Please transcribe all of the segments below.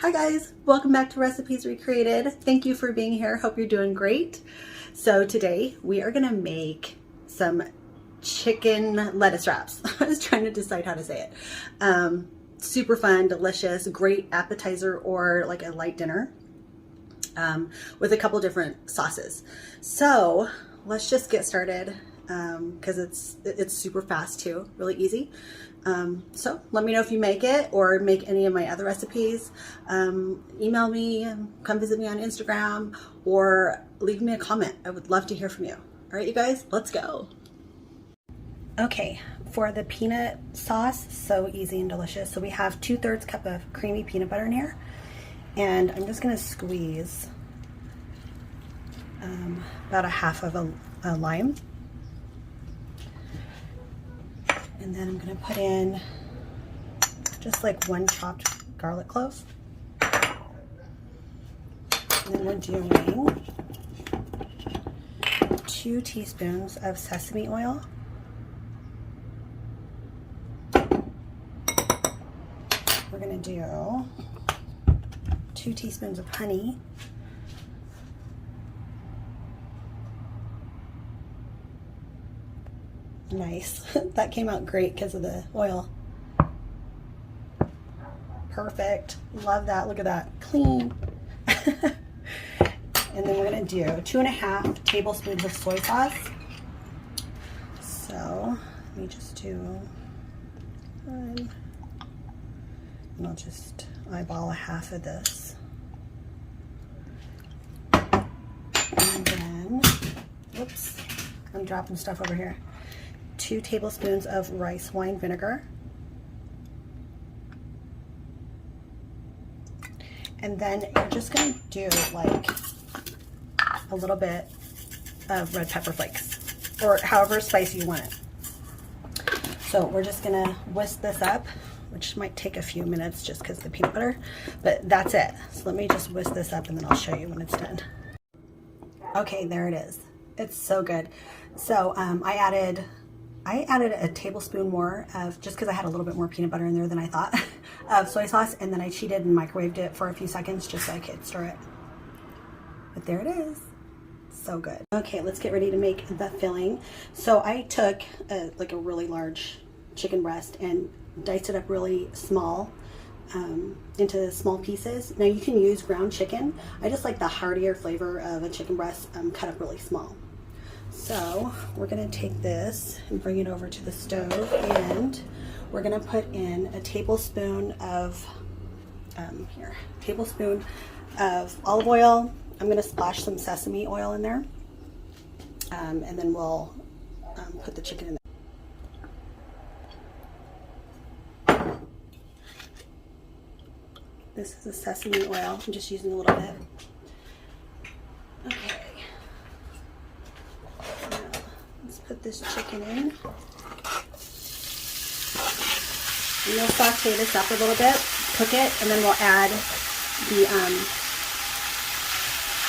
Hi guys, welcome back to Recipes Recreated. Thank you for being here. Hope you're doing great. So today we are gonna make some chicken lettuce wraps. I was trying to decide how to say it. Super fun, delicious, great appetizer or like a light dinner with a couple different sauces. So let's just get started because it's super fast too, really easy. So let me know if you make it or make any of my other recipes. Email me, come visit me on Instagram, or leave me a comment. I would love to hear from you. All right, you guys, let's go. Okay, for the peanut sauce, so easy and delicious. So we have 2/3 cup of creamy peanut butter in here, and I'm just gonna squeeze about a half of a lime. And then I'm going to put in just like 1 chopped garlic clove. And then we're doing 2 teaspoons of sesame oil. We're going to do 2 teaspoons of honey. Nice. That came out great because of the oil. Perfect. Love that. Look at that. Clean. And then we're going to do 2.5 tablespoons of soy sauce. So let me just do 1. And I'll just eyeball a half of this. And then, whoops, I'm dropping stuff over here. 2 tablespoons of rice wine vinegar. And then you're just going to do like a little bit of red pepper flakes, or however spicy you want it. So we're just going to whisk this up, which might take a few minutes just because of the peanut butter, but that's it. So let me just whisk this up and then I'll show you when it's done. Okay, there it is. It's so good. So I added a tablespoon more of, just because I had a little bit more peanut butter in there than I thought, of soy sauce, and then I cheated and microwaved it for a few seconds just so I could stir it. But there it is. So good. Okay, let's get ready to make the filling. So I took like a really large chicken breast and diced it up really small into small pieces. Now you can use ground chicken. I just like the heartier flavor of a chicken breast cut up really small. So we're going to take this and bring it over to the stove, and we're going to put in a tablespoon of olive oil. I'm going to splash some sesame oil in there, and then we'll put the chicken in there. This is the sesame oil. I'm just using a little bit. Okay. Put this chicken in. And we'll saute this up a little bit, cook it, and then we'll add the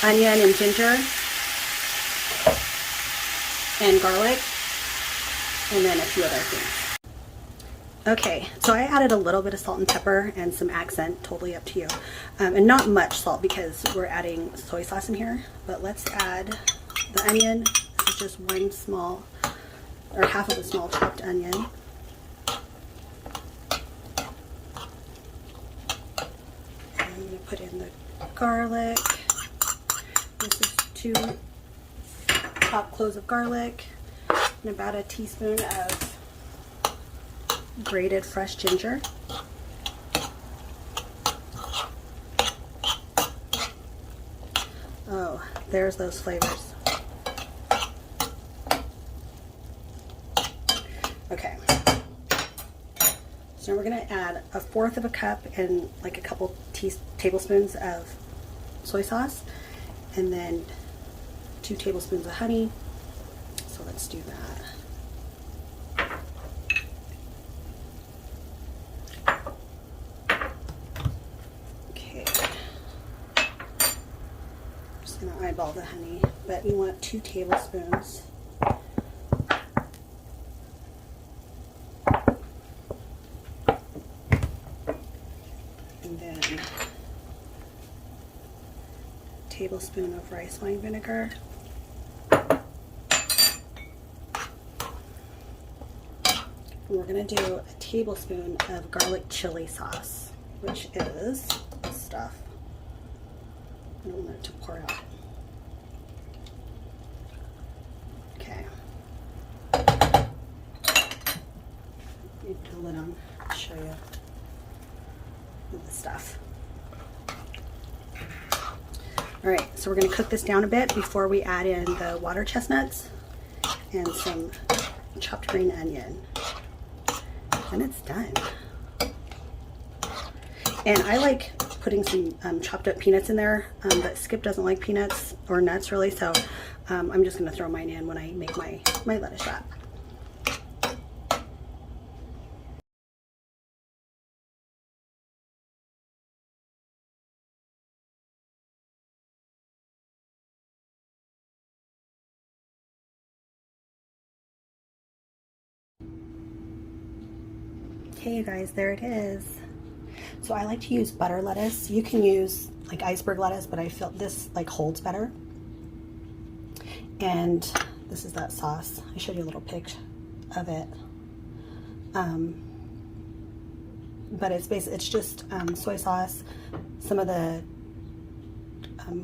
onion and ginger and garlic, and then a few other things. Okay, so I added a little bit of salt and pepper and some accent, totally up to you. And not much salt because we're adding soy sauce in here, but let's add the onion. This is just 1 small, or half of a small chopped onion. I'm going to put in the garlic. This is 2 chopped cloves of garlic and about a teaspoon of grated fresh ginger. Oh, there's those flavors. Okay, so we're going to add 1/4 of a cup and like a couple tablespoons of soy sauce, and then 2 tablespoons of honey. So let's do that. Okay, I'm just going to eyeball the honey, but you want 2 tablespoons. And then tablespoon of rice wine vinegar. We're going to do a tablespoon of garlic chili sauce, which is this stuff. I don't want it to pour out. Okay. Need to put the lid on to show you the stuff. All right, so we're going to cook this down a bit before we add in the water chestnuts and some chopped green onion. And it's done. And I like putting some chopped up peanuts in there, but Skip doesn't like peanuts or nuts really, so I'm just going to throw mine in when I make my lettuce wrap. Okay, you guys, there it is. So I like to use butter lettuce. You can use like iceberg lettuce, but I feel this like holds better. And this is that sauce. I showed you a little pic of it. But it's just soy sauce, some of the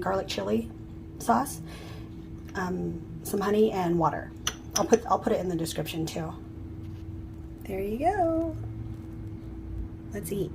garlic chili sauce, some honey and water. I'll put it in the description too. There you go. Let's eat.